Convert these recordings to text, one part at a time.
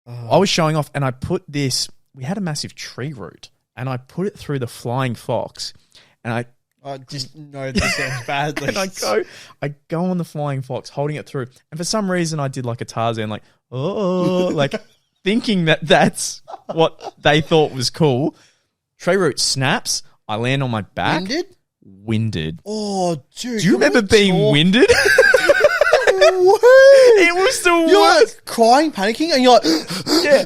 I was showing off, and I put this. We had a massive tree root, and I put it through the flying fox, and I just know this sounds bad. and I go on the flying fox, holding it through, and for some reason I did like a Tarzan, like like thinking that that's what they thought was cool. Tree root snaps. I land on my back. Winded. Oh, dude! Do you remember being winded? It was the you're worst. Like crying, panicking, and you're like, yeah,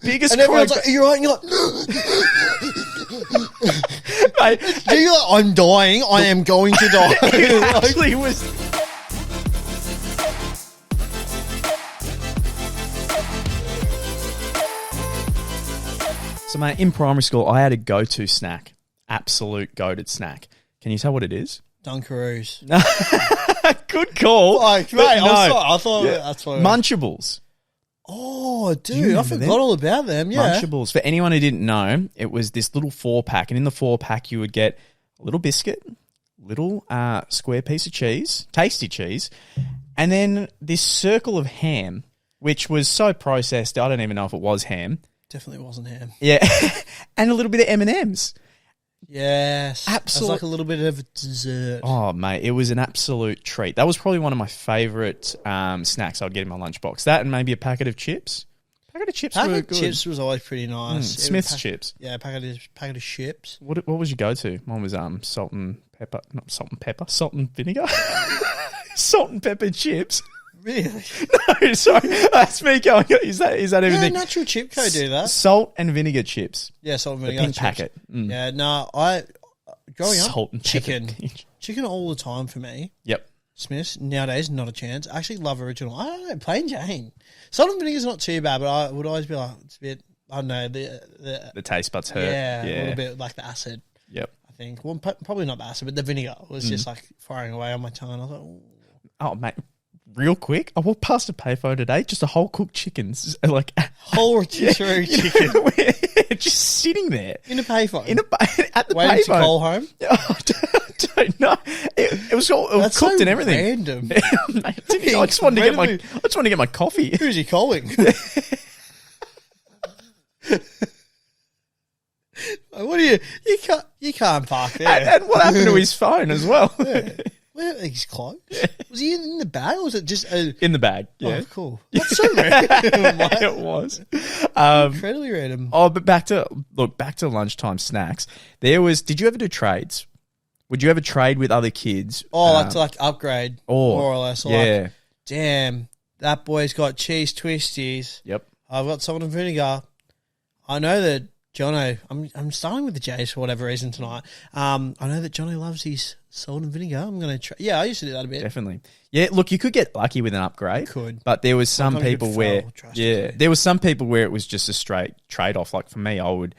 biggest. And everyone's like, "You're right." And you're like, Mate, you're like, "I'm dying. I am going to die." It actually was. So, mate, in primary school, I had a go-to snack, absolute goated snack. Can you tell what it is? Dunkaroos. Good call. Like, mate, I thought that's what Munchables. Oh, dude, I forgot all about them. Yeah. Munchables. For anyone who didn't know, it was this little 4-pack. And in the 4-pack, you would get a little biscuit, little square piece of cheese, tasty cheese, and then this circle of ham, which was so processed, I don't even know if it was ham. Definitely wasn't ham. Yeah. And a little bit of M&Ms. Yes. Absolutely. It's like a little bit of a dessert. Oh, mate, it was an absolute treat. That was probably one of my favourite snacks I'd get in my lunchbox. That and maybe a packet of chips. Packet of chips were good. Chips was always pretty nice. Smith's chips. Yeah, packet of chips. What was your go-to? Mine was salt and pepper. Not salt and pepper. Salt and vinegar. Salt and pepper chips. Really? No, sorry. That's me going, is that everything? Yeah, Natural Chip Co. do that. Salt and vinegar chips. Yeah, salt and vinegar The pink chips. packet. Mm. Yeah, no, growing up, Salt and chicken. pepper. Chicken all the time for me. Yep. Smith's, nowadays, not a chance. I actually love original. I don't know, plain Jane. Salt and vinegar's not too bad, but I would always be like, it's a bit, I don't know, The taste buds hurt. Yeah, a little bit like the acid. Yep. I think. Well, probably not the acid, but the vinegar was just like firing away on my tongue. I was like, ooh. Oh, mate. Real quick, I walked past a payphone today, just a whole cooked chicken, like whole rotisserie chicken, just sitting there in a payphone, at the waiting payphone. to call home. I don't know. It was all That's cooked so and everything. Random. I just wanted to get my coffee. Who's he calling? What do you can't park there. And what happened to his phone as well? Yeah. Well, he's close. Yeah. Was he in the bag or was it just in the bag? Yeah. Oh, cool. That's so random. It was incredibly random. Oh, but back to lunchtime snacks. Did you ever do trades? Would you ever trade with other kids? Oh, like upgrade, more or less. Yeah. Like, damn, that boy's got cheese twisties. Yep. I've got salt and vinegar. I know that Jono. I'm starting with the J's for whatever reason tonight. I know that Jono loves his salt and vinegar. I'm going to try. Yeah, I used to do that a bit. Definitely. Yeah, look, you could get lucky with an upgrade. You could. But there was some people where there was some people where it was just a straight trade-off. Like for me, I would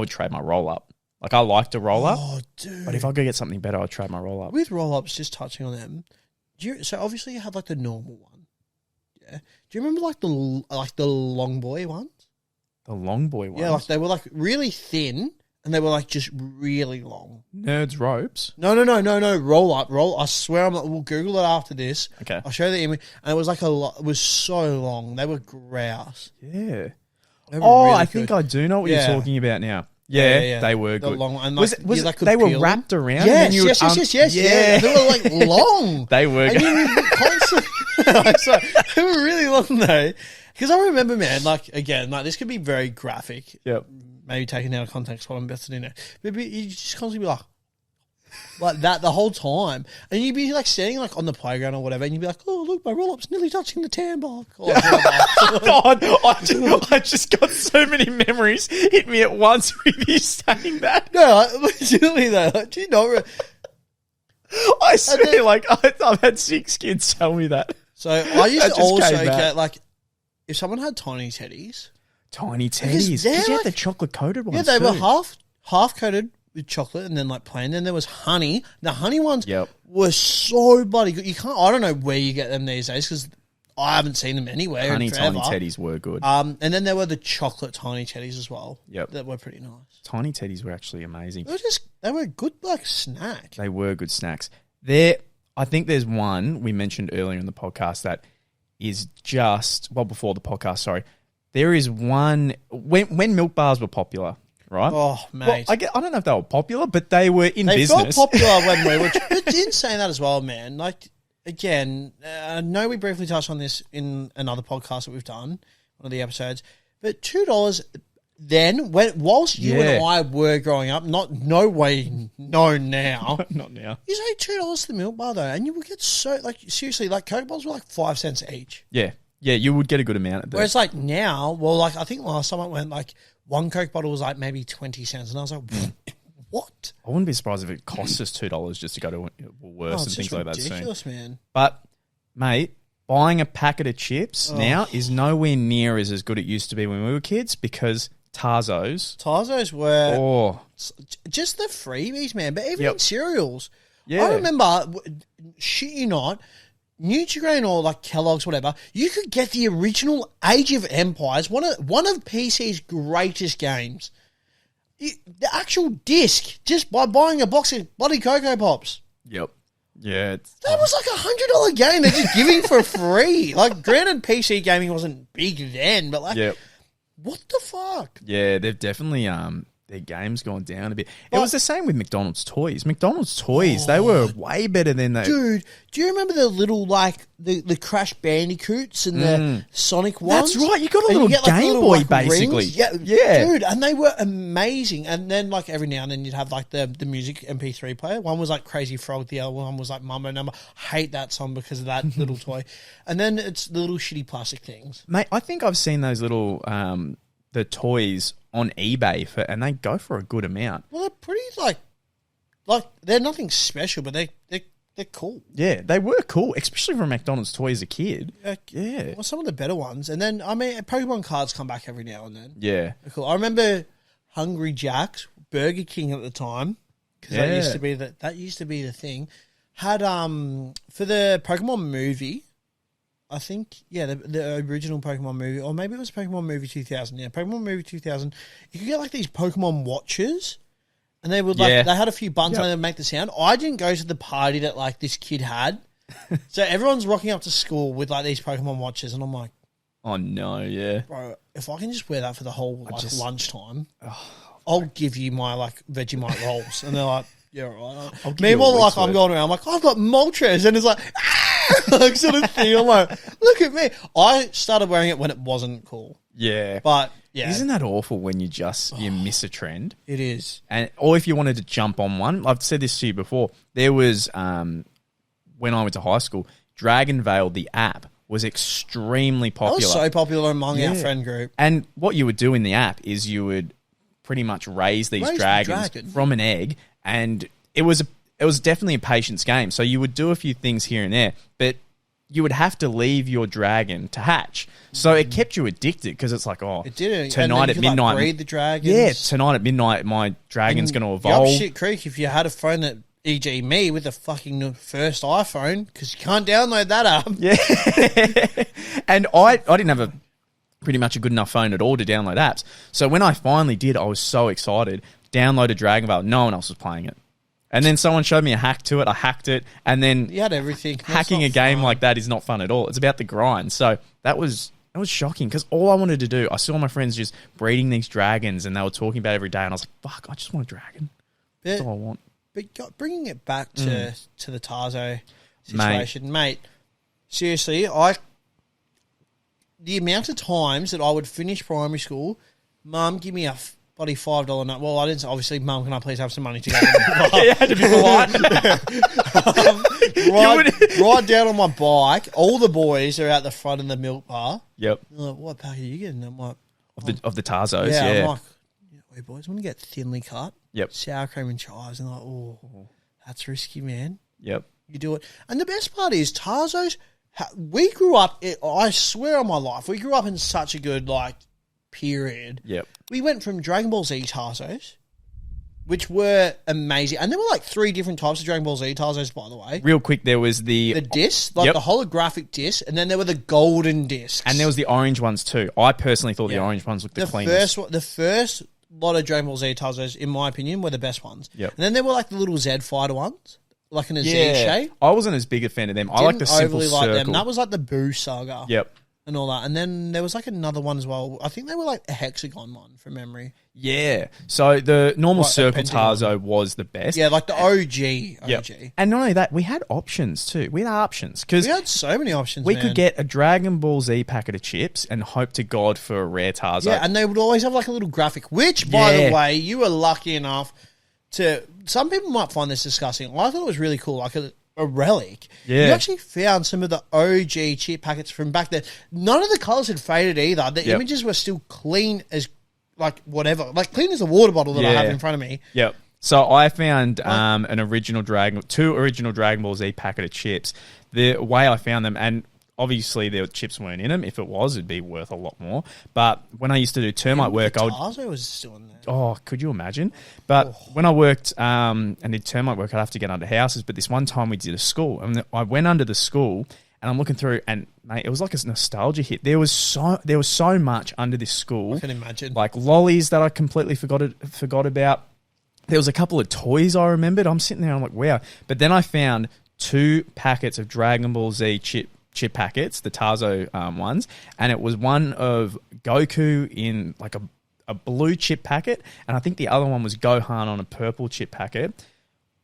trade my roll-up. Like I like to roll up. Oh, dude. But if I could get something better, I'd trade my roll-up. With roll-ups, just touching on them, so obviously you had like the normal one. Yeah. Do you remember like the long boy ones? The long boy ones? Yeah, like they were like really thin and they were like just really long. Nerds ropes? No. Roll up. I swear we'll Google it after this. Okay. I'll show you the image. And it was like it was so long. They were grouse. Yeah. Really I think I do know what you're talking about now. Yeah, they were good. Long, and like, they were wrapped around? Yes, yes. Yeah. They were like long. They were good. They were really long though. Because I remember, man, like, again, like, this could be very graphic. Yep. Maybe taken out of context what I'm about to do now. But you just constantly be like that the whole time. And you'd be, like, standing, like, on the playground or whatever, and you'd be like, oh, look, my roll-up's nearly touching the tan block. God, I just got so many memories hit me at once with you saying that. No, legitimately, though. Like, do you know? I swear, like, I've had 6 kids tell me that. So I used to also get, like, if someone had tiny teddies. Because you had the chocolate coated ones. Yeah, they were half coated with chocolate and then like plain. Then there was honey. The honey ones were so bloody good. I don't know where you get them these days because I haven't seen them anywhere. Tiny teddies were good. And then there were the chocolate tiny teddies as well. Yep. That were pretty nice. Tiny teddies were actually amazing. They were a good like snack. They were good snacks. I think there's one we mentioned earlier in the podcast that is just, well, before the podcast, sorry, there is one when milk bars were popular, right? Oh, mate. Well, I don't know if they were popular, but they were in They business. felt popular when we were... But in saying that as well, man, like, again, I know we briefly touched on this in another podcast that we've done, one of the episodes, but $2 then, whilst you and I were growing up, no way known now. Not now. You say $2 to the milk bar, though, and you would get so, like, seriously, like, Coke bottles were like 5 cents each. Yeah. Yeah, you would get a good amount of that. Whereas, like, now, well, like, I think last time I went, like, one Coke bottle was, like, maybe 20 cents, and I was like, what? I wouldn't be surprised if it costs us $2 just to go to Woolworths and things like that soon. It's ridiculous, man. But, mate, buying a packet of chips now is nowhere near as good it used to be when we were kids because Tazos were just the freebies, man. But even in cereals, I remember, shit you not, Nutri-Grain or like Kellogg's, whatever, you could get the original Age of Empires, one of PC's greatest games. The actual disc, just by buying a box of bloody Cocoa Pops. Yep. Yeah. That was like $100 game they're just giving for free. Like, granted, PC gaming wasn't big then, but like, what the fuck? Yeah, they've definitely their game's gone down a bit. It was the same with McDonald's toys. McDonald's toys, they were way better than they. Dude, do you remember the little like the Crash Bandicoots and the Sonic ones? That's right. You got a little Game Boy basically. Rings? Yeah, dude, and they were amazing. And then like every now and then you'd have like the music MP3 player. One was like Crazy Frog, the other one was like Mambo Number. Hate that song because of that little toy. And then it's the little shitty plastic things. Mate, I think I've seen those little the toys on eBay and they go for a good amount. Well, they're pretty like they're nothing special, but they're cool. Yeah, they were cool, especially for a McDonald's toy as a kid. Yeah. Well, some of the better ones. And then, I mean, Pokemon cards come back every now and then. Yeah. They're cool. I remember Hungry Jack's, Burger King at the time, because that used to be the thing. Had for the Pokemon movie, I think, the original Pokemon movie, or maybe it was Pokemon Movie 2000. Yeah, Pokemon Movie 2000. You could get like these Pokemon watches, and they would they had a few buttons and they would make the sound. I didn't go to the party that like this kid had, so everyone's rocking up to school with like these Pokemon watches, and I'm like, oh no, yeah, bro, if I can just wear that for the whole lunchtime, I'll give you my like Vegemite rolls, and they're like, yeah, right. Meanwhile, like I'm going around, I'm like, I've got Moltres, and it's like. Like sort of thing. I'm like, look at me. I started wearing it when it wasn't cool. Yeah. But yeah. Isn't that awful when you miss a trend? It is. Or if you wanted to jump on one, I've said this to you before, there was, when I went to high school, Dragon Veil, the app, was extremely popular. That was so popular among our friend group. And what you would do in the app is you would pretty much raise these dragons from an egg, and it was definitely a patience game. So you would do a few things here and there, but you would have to leave your dragon to hatch. So it kept you addicted because it's like, it did. Tonight at midnight. Like, breed the dragons. Yeah, tonight at midnight, my dragon's going to evolve. Up shit creek if you had a phone that, e.g. me, with the fucking first iPhone, because you can't download that app. Yeah. And I didn't have pretty much a good enough phone at all to download apps. So when I finally did, I was so excited. Downloaded Dragon Veil. No one else was playing it. And then someone showed me a hack to it. I hacked it. And then you had everything. Hacking a game like that is not fun at all. It's about the grind. So that was shocking because all I wanted to do, I saw my friends just breeding these dragons and they were talking about it every day. And I was like, fuck, I just want a dragon. That's all I want. But bringing it back to the Tazo situation, mate, seriously, the amount of times that I would finish primary school, Mum, give me a bloody $5 note. Well, I didn't say, obviously, Mum, can I please have some money to go? You had to be polite. Ride down on my bike. All the boys are out the front of the milk bar. Yep. They're like, what pack are you getting? I'm like, of the Tazos, yeah. I'm like, hey boys, want to get thinly cut? Yep. Sour cream and chives. And like, oh, that's risky, man. Yep. You do it. And the best part is Tazos, we grew up, I swear on my life, we grew up in such a good, like, period. Yep. We went from Dragon Ball Z Tazos, which were amazing. And there were like 3 different types of Dragon Ball Z Tazos, by the way. Real quick, there was the disc, like the holographic disc, and then there were the golden discs. And there was the orange ones too. I personally thought the orange ones looked the cleanest. The first lot of Dragon Ball Z Tazos, in my opinion, were the best ones. Yep. And then there were like the little Z Fighter ones, like in a Z shape. I wasn't as big a fan of them. I like the simple circle. Them. That was like the Boo Saga. Yep. and all that. And then there was like another one as well. I think they were like a hexagon one from memory. Yeah. So the normal Like a circle pentagon. Tazo was the best. Yeah, like the OG. Yep. And not only that, we had options too. We had options because We had so many options, we man. could get a Dragon Ball Z packet of chips and hope to God for a rare Tazo. Yeah, and they would always have like a little graphic, which, by the way, you were lucky enough to... Some people might find this disgusting. I thought it was really cool, like a relic. Yeah. You actually found some of the OG chip packets from back then. None of the colours had faded either. The images were still clean as, like, whatever. Like, clean as a water bottle that I have in front of me. Yep. So I found two original Dragon Ball Z packet of chips. The way I found them, and obviously the chips weren't in them. If it was, it'd be worth a lot more. But when I used to do termite work, I would... Tazo was still in there. Oh, could you imagine? But when I worked and did termite work, I'd have to get under houses. But this one time we did a school, and I went under the school, and I'm looking through, and mate, it was like a nostalgia hit. There was so much under this school. I can imagine. Like lollies that I completely forgot about. There was a couple of toys I remembered. I'm sitting there, I'm like, wow. But then I found 2 packets of Dragon Ball Z chip packets, the Tazo ones, and it was one of Goku in like a blue chip packet, and I think the other one was Gohan on a purple chip packet.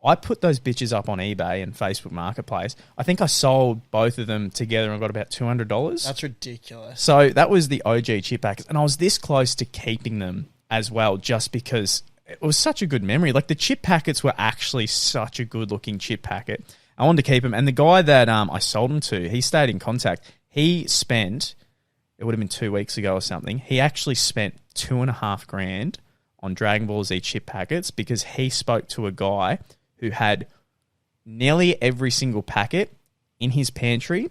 I put those bitches up on eBay and Facebook Marketplace. I think I sold both of them together and got about $200. That's ridiculous. So that was the OG chip packets, and I was this close to keeping them as well, just because it was such a good memory. Like the chip packets were actually such a good looking chip packet. I wanted to keep them, and the guy that I sold them to, he stayed in contact. He spent, it would have been 2 weeks ago or something, he actually spent $2,500 on Dragon Ball Z chip packets because he spoke to a guy who had nearly every single packet in his pantry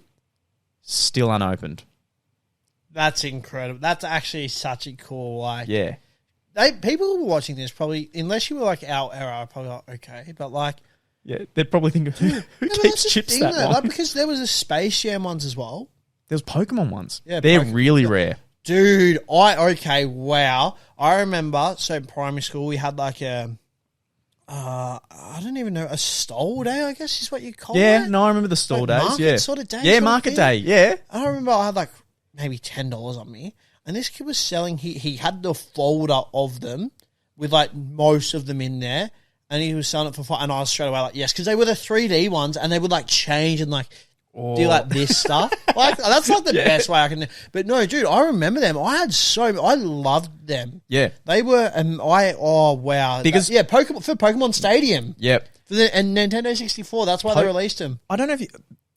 still unopened. That's incredible. That's actually such a cool way. Yeah. People who were watching this probably, unless you were like our era, are probably like, okay, but like... Yeah, they'd probably think, who keeps chips that long? Like, because there was a Space Jam ones as well. There's Pokemon ones. Yeah, they're really rare. Dude, wow. I remember, so in primary school, we had like a, I don't even know, a stall day, I guess is what you call it. Yeah, no, I remember the stall days. Market sort of day. Yeah, market day, yeah. I remember I had like maybe $10 on me, and this kid was selling, he had the folder of them with like most of them in there, and he was selling it for $5, and I was straight away like, yes, because they were the 3D ones, and they would like change and like, do like this stuff. Like that's like the best way I can do. But no, dude, I remember them. I loved them. Yeah. They were, wow. Because, Pokemon, for Pokemon Stadium. Yep. And Nintendo 64, that's why they released them. I don't know if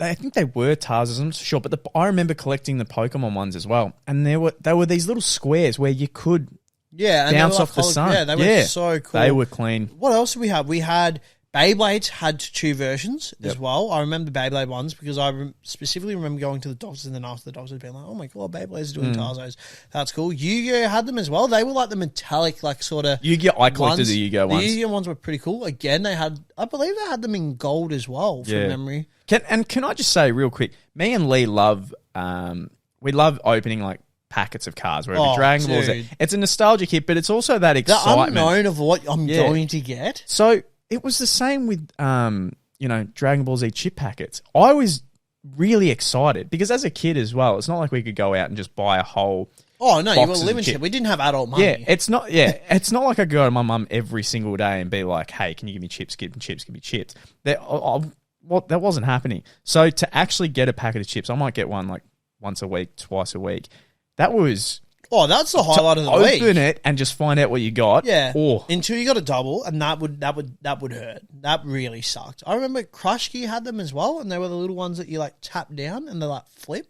I think they were Tazos, I'm sure, but I remember collecting the Pokemon ones as well. And they were these little squares where you could bounce off the sun. Yeah, they were so cool. They were clean. What else did we have? We had Beyblades had 2 versions as well. I remember the Beyblade ones because I specifically remember going to the doctors, and then after the doctors being like, oh my God, Beyblades are doing Tazos. That's cool. Yu-Gi-Oh! Had them as well. They were like the metallic, like sort of Yu-Gi-Oh! I collected the Yu-Gi-Oh! ones. The Yu-Gi-Oh! Ones were pretty cool. Again, I believe they had them in gold as well from memory. Can I just say real quick, me and Lee love opening like packets of cards, wherever Dragon Ball Z. It's a nostalgia hit, but it's also that excitement. The unknown of what I'm going to get. So it was the same with, Dragon Ball Z chip packets. I was really excited because as a kid as well, it's not like we could go out and just buy a whole. Oh no, you were limited. We didn't have adult money. Yeah, it's not. Yeah, it's not like I go to my mum every single day and be like, "Hey, can you give me chips? Give me chips. Give me chips." That wasn't happening. So to actually get a packet of chips, I might get one like once a week, twice a week. That was. Oh, that's the highlight of the week. Open it and just find out what you got. Yeah. Until you got a double, and that would hurt. That really sucked. I remember Crush Gear had them as well, and they were the little ones that you like tap down and they like flip.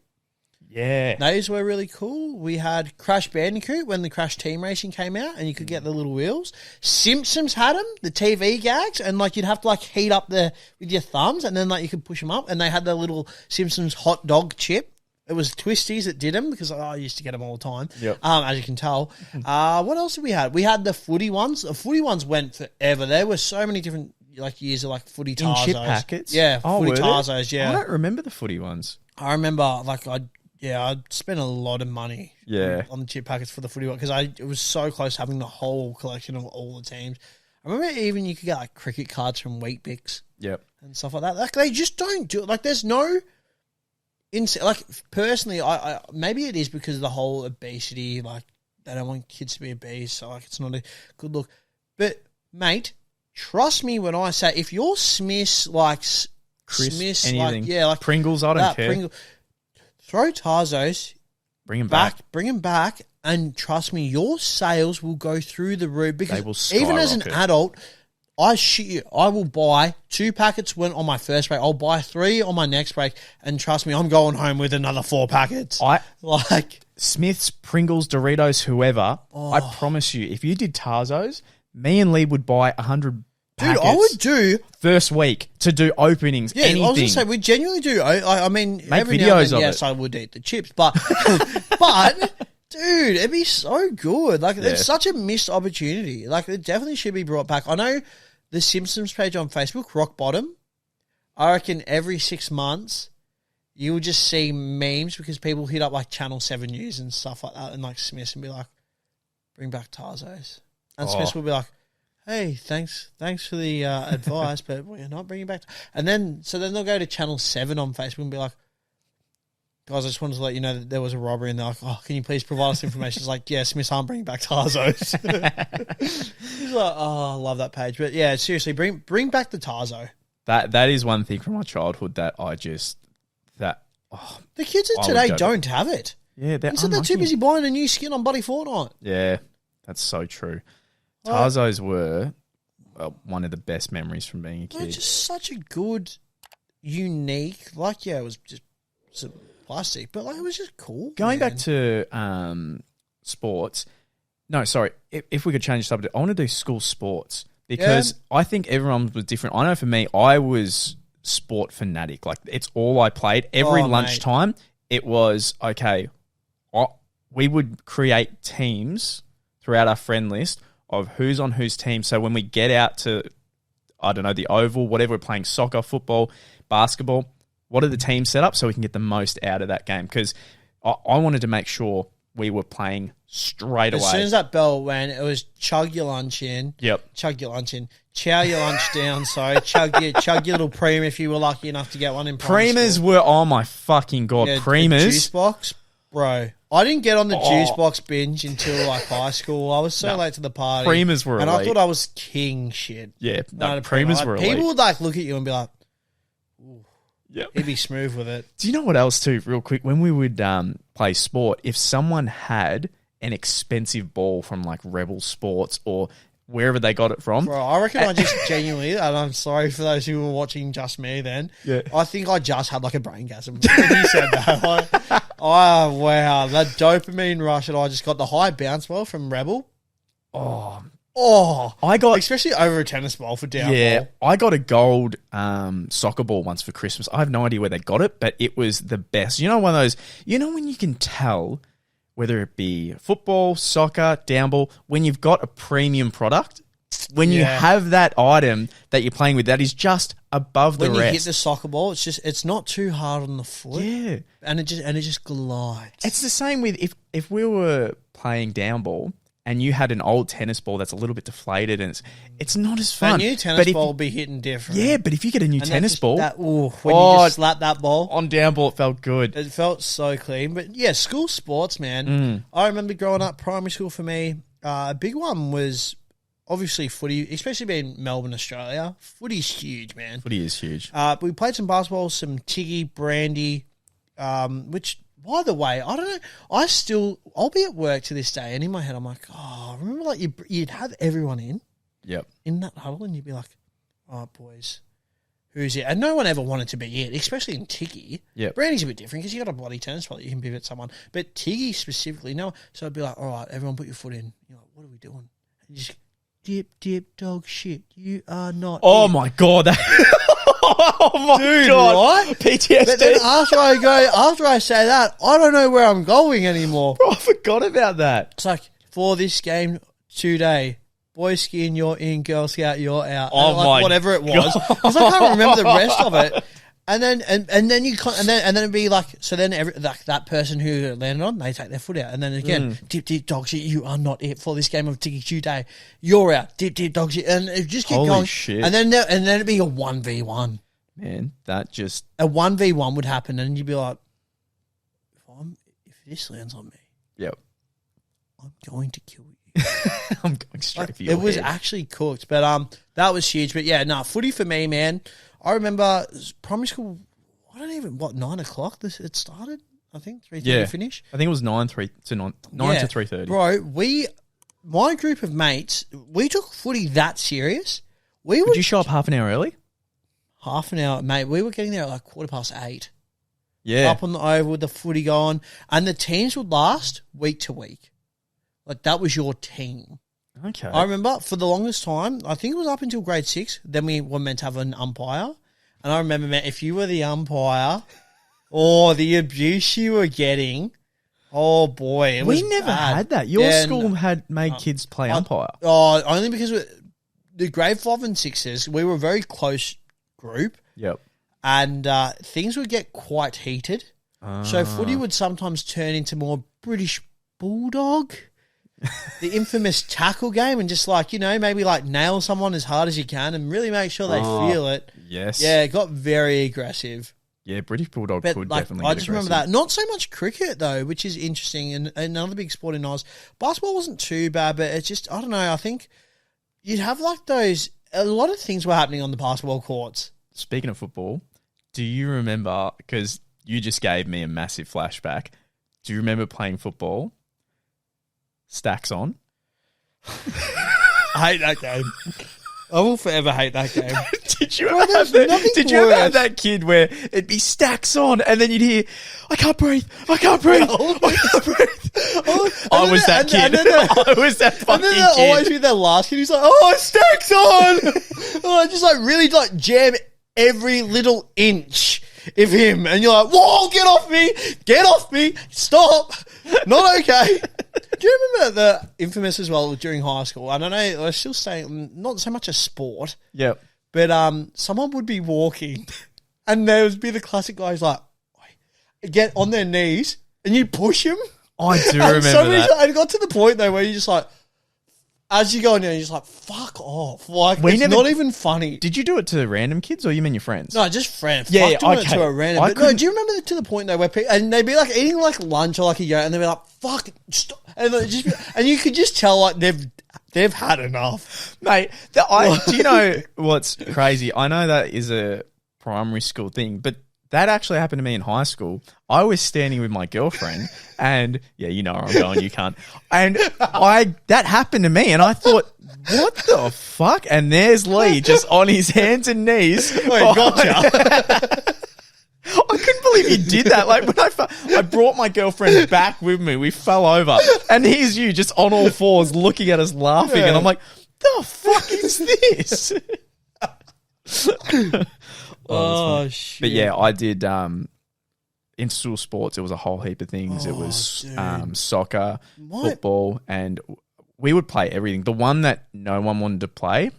Yeah. Those were really cool. We had Crash Bandicoot when the Crash Team Racing came out, and you could get the little wheels. Simpsons had them, the TV gags, and like you'd have to like heat up with your thumbs, and then like you could push them up, and they had the little Simpsons hot dog chip. It was Twisties that did them because I used to get them all the time. Yep. As you can tell. What else did we have? We had the footy ones. The footy ones went forever. There were so many different like years of like footy Tazos. In chip packets? Yeah, footy Tazos, yeah. I don't remember the footy ones. I remember like I'd spent a lot of money on the chip packets for the footy one because it was so close to having the whole collection of all the teams. I remember even you could get like cricket cards from Wheat Bix. Yep. And stuff like that. Like they just don't do it. Like there's no... like personally, I maybe it is because of the whole obesity. Like they don't want kids to be obese, so like it's not a good look. But mate, trust me when I say if your Smiths likes Smiths, anything, like Pringles, I don't care. Throw Tazos, bring them back, and trust me, your sales will go through the roof because they will skyrocket. Even as an adult. I shit you, I will buy 2 packets on my first break. I'll buy 3 on my next break, and trust me, I'm going home with another 4 packets. Smiths, Pringles, Doritos, whoever. I promise you, if you did Tazos, me and Lee would buy 100 packets. Dude, I would do first week to do openings. Yeah, anything. I was going to say we genuinely do. I mean, make every videos now and then, of yes, it. I would eat the chips, but but. Dude, it'd be so good. Like, it's such a missed opportunity. Like, it definitely should be brought back. I know the Simpsons page on Facebook, Rock Bottom, I reckon every 6 months you will just see memes because people hit up, like, Channel 7 News and stuff like that and, like, Smiths and be like, bring back Tazos. And Smiths will be like, hey, thanks for the advice, but we're not bringing back. And then they'll go to Channel 7 on Facebook and be like, guys, I just wanted to let you know that there was a robbery, and they're like, oh, can you please provide us information? It's like, yeah, Smiths aren't bringing back Tazos. He's like, oh, I love that page. But yeah, seriously, bring back the Tazo. That is one thing from my childhood that the kids of today don't have it. Yeah, they're too busy buying a new skin on bloody Fortnite. Yeah, that's so true. Tazos were one of the best memories from being a kid. They're just such a good, unique, it was just plastic, but it was just cool. Going back to sports, no, sorry. If we could change the subject, I want to do school sports because I think everyone was different. I know for me, I was sport fanatic. Like, it's all I played. Every lunchtime, it was, okay, we would create teams throughout our friend list of who's on whose team. So when we get out to, I don't know, the oval, whatever, we're playing soccer, football, basketball, what are the teams set up so we can get the most out of that game? Because I wanted to make sure we were playing straight away. As soon as that bell went, it was chug your lunch in. Yep. Chug your lunch in. Chow your lunch down, sorry. Chug your little Prima if you were lucky enough to get one in primary Primas school. were, oh my fucking God, Primas. Juice box, bro. I didn't get on the juice box binge until high school. I was so late to the party. Primas were elite. I thought I was king shit. Yeah, no, Primas were elite. People would look at you and be like, yep. He'd be smooth with it. Do you know what else too, real quick? When we would play sport, if someone had an expensive ball from like Rebel Sports or wherever they got it from. Bro, I reckon I just genuinely, and I'm sorry for those who were watching just me then, I think I just had like a brain gasm when you said that. Oh, wow. That dopamine rush that I just got, the high bounce ball from Rebel. I got, especially over a tennis ball for down ball. I got a gold soccer ball once for Christmas. I have no idea where they got it, but it was the best. You know, one of those, when you can tell whether it be football, soccer, down ball, when you've got a premium product, when you have that item that you're playing with, that is just above the rest. When you hit the soccer ball, it's not too hard on the foot. Yeah. And it just glides. It's the same with if we were playing down ball and you had an old tennis ball that's a little bit deflated and it's not as fun. A new tennis ball will be hitting different. Yeah, but if you get a new tennis ball. When you just slap that ball. On down ball, it felt good. It felt so clean. But yeah, school sports, man. I remember growing up, primary school for me, a big one was obviously footy, especially being Melbourne, Australia. Footy's huge, man. Footy is huge. We played some basketball, some Tiggy, Brandy, which... By the way, I don't know. I'll be at work to this day, and in my head, I'm like, remember, like you'd have everyone in that huddle, and you'd be like, oh, boys, who's it? And no one ever wanted to be it, especially in Tiggy. Yep. Brandy's a bit different because you got a bloody tennis ball that you can pivot someone, but Tiggy specifically, no. So I'd be like, all right, everyone, put your foot in. You're like, what are we doing? And you just dip, dog shit. You are not. Oh it. my God. Oh my God. Right? PTSD. But then after I say that, I don't know where I'm going anymore. Bro, I forgot about that. It's like, for this game today, Boy Skin, you're in, Girl Scout, you're out. Oh my whatever it was. Because I can't remember the rest of it. And then it'd be like, so then that person who landed on, they take their foot out, and then again, dip dog shit, you are not it for this game of Tiggy Tuesday. You're out, dip dog shit, and it just keep Holy going. Shit. And then it'd be a 1v1. Man, that just a 1v1 would happen, and you'd be like, this lands on me, Yep. I'm going to kill you. I'm going straight for your It was head. actually cooked, but that was huge. But yeah, footy for me, man. I remember primary school. I don't even 9 o'clock. It started. I think 3:30 finish. I think it was 9 to 3:30. Bro, my group of mates, we took footy that serious. Would you show up half an hour early? Half an hour, mate. We were getting there at like 8:15. Yeah. Up on the oval with the footy going, and the teams would last week to week. Like that was your team. Okay. I remember for the longest time, I think it was up until grade 6, then we were meant to have an umpire. And I remember, man, if you were the umpire, the abuse you were getting, oh boy. We never had that. Your school had made kids play umpire. Oh, only because the grade 5 and 6s, we were a very close group. Yep. And things would get quite heated. So footy would sometimes turn into more British Bulldog. The infamous tackle game, and just maybe nail someone as hard as you can and really make sure they feel it. Yes. Yeah, it got very aggressive. Yeah, British Bulldog could definitely I get just aggressive. remember that. Not so much cricket, though, which is interesting. And another big sport in Oz. Basketball wasn't too bad, but it's just, I don't know, I think you'd have a lot of things were happening on the basketball courts. Speaking of football, do you remember, because you just gave me a massive flashback, do you remember playing football? Stacks on. I hate that game. I will forever hate that game. Did you ever have that kid where it'd be stacks on and then you'd hear, I can't breathe. I was that kid. I was that fucking kid. And then they'll always be their last kid who's like, stacks on. Just really jam every little inch of him. And you're like, whoa, get off me. Stop. Not okay. Do you remember the infamous as well during high school? I don't know, we're still saying not so much a sport. Yep. But someone would be walking and there would be the classic guys get on their knees and you push him. I do remember that. And it got to the point though where you just as you go on, you're just fuck off. It's not even funny. Did you do it to random kids or you mean your friends? No, just friends. Yeah, doing it to a random. But no, do you remember to the point though where people, and they'd be eating lunch or a yogurt and they'd be fuck, stop. And, and you could just tell they've had enough. Mate, do you know what's crazy? I know that is a primary school thing, but that actually happened to me in high school. I was standing with my girlfriend and, yeah, you know where I'm going, you can't. And that happened to me and I thought, what the fuck? And there's Lee just on his hands and knees. Wait, gotcha. I couldn't believe you did that. When I brought my girlfriend back with me, we fell over and here's you just on all fours looking at us laughing. And I'm like, the fuck is this? Oh, shit. But yeah, I did inter-school sports. It was a whole heap of things. It was soccer, football, and we would play everything. The one that no one wanted to play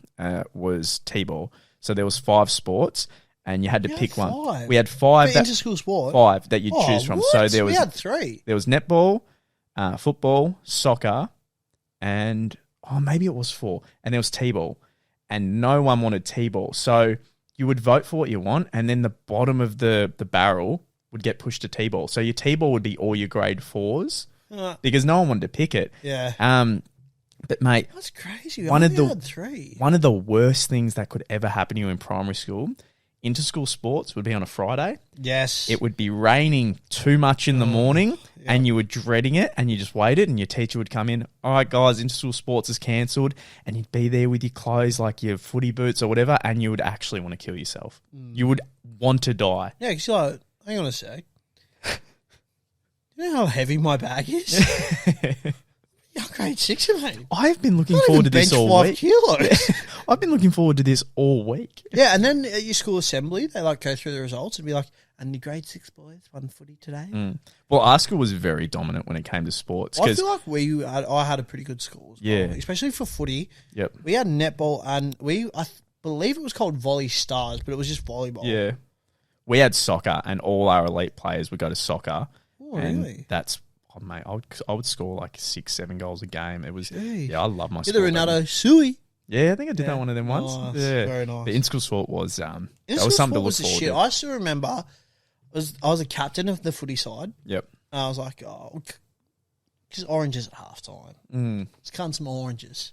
was T-ball. So there was 5 sports, and you had to pick one. We had 5 inter-school sport. 5 that you'd choose from. What? So we had 3. There was netball, football, soccer, and maybe it was 4. And there was T-ball, and no one wanted T-ball. So you would vote for what you want, and then the bottom of the barrel would get pushed to T-ball. So your T-ball would be all your grade 4s because no one wanted to pick it. Yeah. But mate, that's crazy. One of the worst things that could ever happen to you in primary school, inter-school sports would be on a Friday. Yes. It would be raining too much in the morning and you were dreading it and you just waited and your teacher would come in, all right, guys, inter-school sports is cancelled, and you'd be there with your clothes like your footy boots or whatever, and you would actually want to kill yourself. You would want to die. Yeah, because you're like, hang on a sec. You know how heavy my bag is? You're grade 6, mate. I've been looking forward to this all week. Kilos. I've been looking forward to this all week. Yeah, and then at your school assembly, they go through the results and be like, and the grade 6 boys won footy today. Well, our school was very dominant when it came to sports. I feel like I had a pretty good school. Especially for footy. Yep. We had netball and I believe it was called Volley Stars, but it was just volleyball. Yeah. We had soccer and all our elite players would go to soccer. Oh, really? That's... Oh, mate, I would score 6-7 goals a game. It was, I love my Did sport. the Ronaldo Suey? Yeah, I think I did that one of them once. Nice, yeah. very nice. But in-school sport was, that was something to look forward to. I still remember, I was a captain of the footy side. Yep. And I was like, oh, because oranges at halftime. Let's cut some oranges.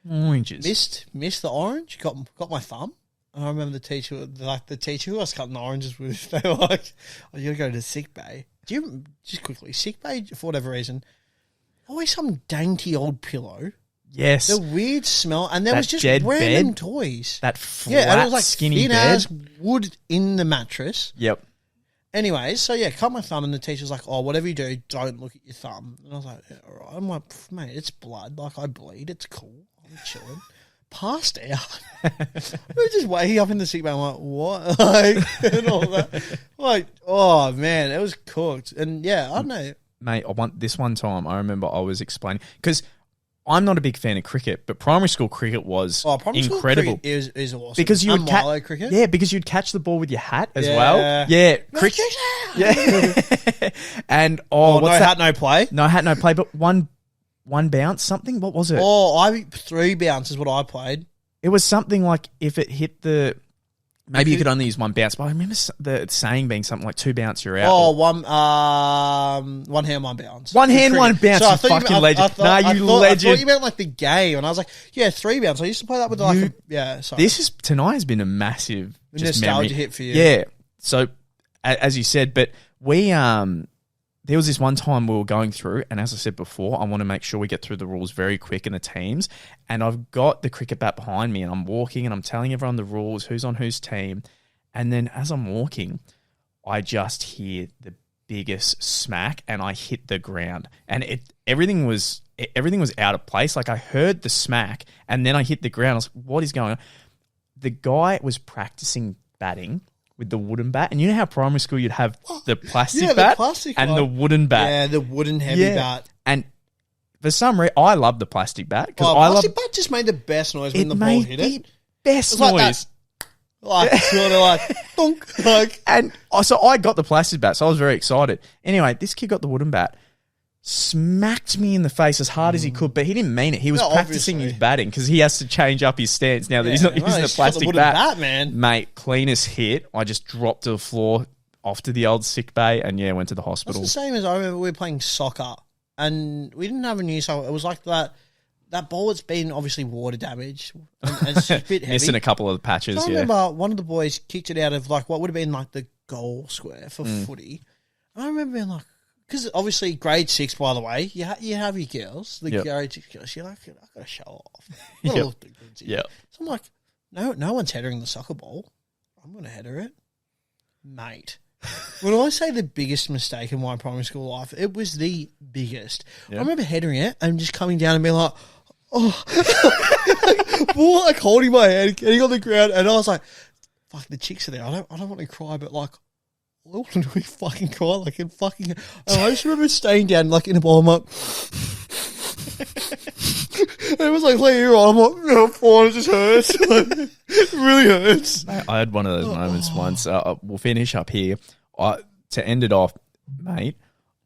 Missed the orange. Got my thumb. And I remember the teacher who I was cutting the oranges with. They were like, "Oh, you gotta go to the sick bay." Just quickly, sick bay for whatever reason, always some dainty old pillow. Yes, the weird smell, and there that was just dead random bed, toys. That flat, and it was like skinny thin bed, as wood in the mattress. Yep. Anyways, so yeah, cut my thumb, and the teacher's like, "Oh, whatever you do, don't look at your thumb." And I was like, yeah, "All right." I'm like, "Mate, it's blood. Like I bleed. It's cool. I'm chilling." Passed out. We're just waking up in the sick bay. I'm like, "What?" Like, and all that. Like, oh man, it was cooked. And yeah, I don't know, mate. This one time, I remember I was explaining because I'm not a big fan of cricket, but primary school cricket was incredible. It was awesome because you would cricket. Yeah, because you'd catch the ball with your hat as well. Yeah, cricket. Yeah, and no hat, no play. No hat, no play. But one bounce, something. What was it? Oh, 3 bounce is what I played. It was something like if it hit the. Maybe you could only use 1 bounce, but I remember the saying being something like 2 bounce, you're out. Oh, one hand, 1 bounce. 1 hand, 1 bounce, so you fucking legend. Legend. I thought you meant like the game, and I was like, yeah, 3 bounce. I used to play that with sorry. Tonight has been a massive nostalgia hit for you. Yeah. So, as you said, but we, there was this one time we were going through, and as I said before, I want to make sure we get through the rules very quick in the teams. And I've got the cricket bat behind me, and I'm walking, and I'm telling everyone the rules, who's on whose team. And then as I'm walking, I just hear the biggest smack, and I hit the ground. And everything was out of place. Like I heard the smack, and then I hit the ground. I was like, what is going on? The guy was practicing batting with the wooden bat. And you know how primary school you'd have the plastic bat and the wooden bat? Yeah, the wooden heavy bat. And for some reason, I love the plastic bat. Plastic bat just made the best noise when the ball hit it. Best noise. Like sort of like, thunk, like. And so I got the plastic bat, so I was very excited. Anyway, this kid got the wooden bat, smacked me in the face as hard as he could, but he didn't mean it. He was practicing his batting because he has to change up his stance now that he's not using the plastic bat. Man. Mate, cleanest hit. I just dropped to the floor, off to the old sick bay, and went to the hospital. It's the same as I remember we were playing soccer, and we didn't have a new soccer. It was like that ball that's been obviously water damaged and it's a bit heavy. Missing a couple of patches, I remember one of the boys kicked it out of like what would have been like the goal square for footy. And I remember being like, because obviously grade 6, by the way, you have your girls, grade 6 girls, you're like, I've got to show off. Yeah. So I'm like, no one's headering the soccer ball. I'm going to header it. Mate. When I say the biggest mistake in my primary school life, it was the biggest. I remember headering it and just coming down and being like, more like holding my head, getting on the ground, and I was like, fuck, the chicks are there. I don't want to cry, but like, I want to fucking cry like and fucking. And I just remember staying down like in a ball. I'm like, and it was like later on. I'm like, it just hurts. It really hurts. I had one of those moments once. We'll finish up here. To end it off, mate,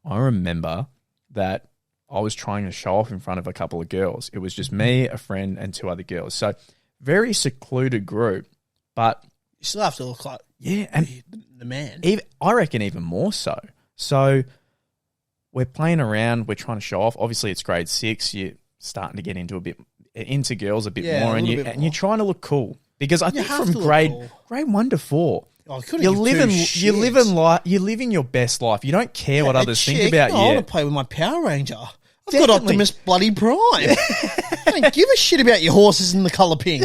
I remember that I was trying to show off in front of a couple of girls. It was just me, a friend, and 2 other girls. So very secluded group, but you still have to look like and the man. I reckon even more so. So we're playing around. We're trying to show off. Obviously, it's grade 6. You're starting to get into girls a bit more, and you're trying to look cool because I think from grade 1 to 4. You're living your best life. You don't care what others think about you. I want to play with my Power Ranger. I've got Optimus bloody Prime. I don't give a shit about your horses in the colour pink.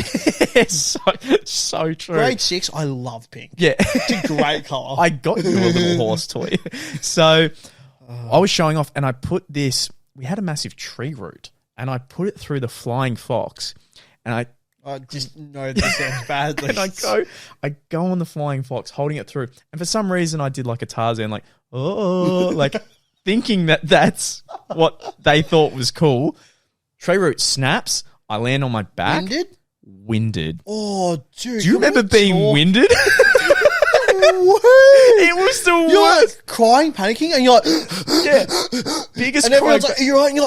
It's so true. Grade 6, I love pink. Yeah. It's a great colour. I got you a little horse toy. So I was showing off and I put this, we had a massive tree root and I put it through the flying fox and I just know this sounds bad. And I go on the flying fox holding it through. And for some reason I did like a Tarzan, like, like thinking that that's what they thought was cool. Tree root snaps. I land on my back. Winded. Oh, dude. Do you remember being winded? It was the worst. You're like crying, panicking, and you're like, biggest. And everyone's like, you're right, and you're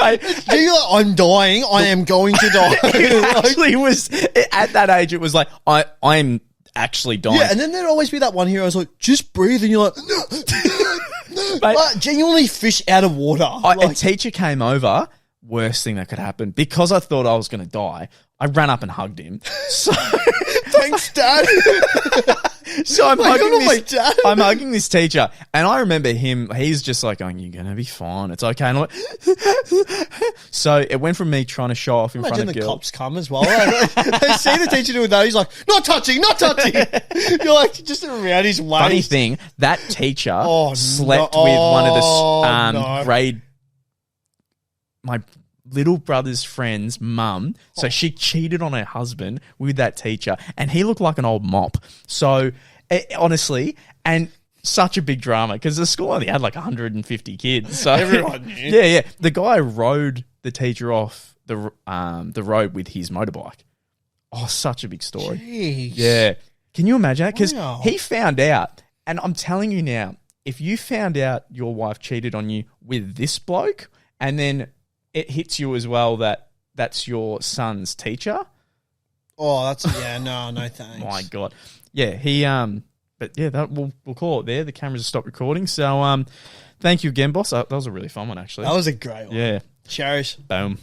like, you're like, I'm dying. I am going to die. It actually was at that age. It was like I'm actually dying. Yeah, and then there'd always be that one hero who's like, just breathe, and you're like, Mate, like genuinely fish out of water. a teacher came over, worst thing that could happen. Because I thought I was going to die, I ran up and hugged him. So, thanks, Dad. so I'm dad. hugging this teacher, and I remember him. He's just like going, "You're gonna be fine. It's okay." And I'm like, so it went from me trying to show off in Imagine front of the girls. cops come as well. They see the teacher doing that. He's like, not touching, not touching. You're like, just around his waist. Funny thing, that teacher slept no. with one of the no. grade. My little brother's friend's mum. So she cheated on her husband with that teacher, and he looked like an old mop. So honestly, and such a big drama because the school only had like 150 kids. So everyone knew. Yeah. The guy rode the teacher off the road with his motorbike. Oh, such a big story. Jeez. Yeah. Can you imagine that? Because Wow. he found out, and I'm telling you now, if you found out your wife cheated on you with this bloke, and then it hits you as well that that's your son's teacher. Oh, that's no thanks. My God, yeah, but yeah, that we'll call it there. The cameras have stopped recording, so thank you again, boss. That was a really fun one, actually. That was a great one. Yeah, Cheers. boom.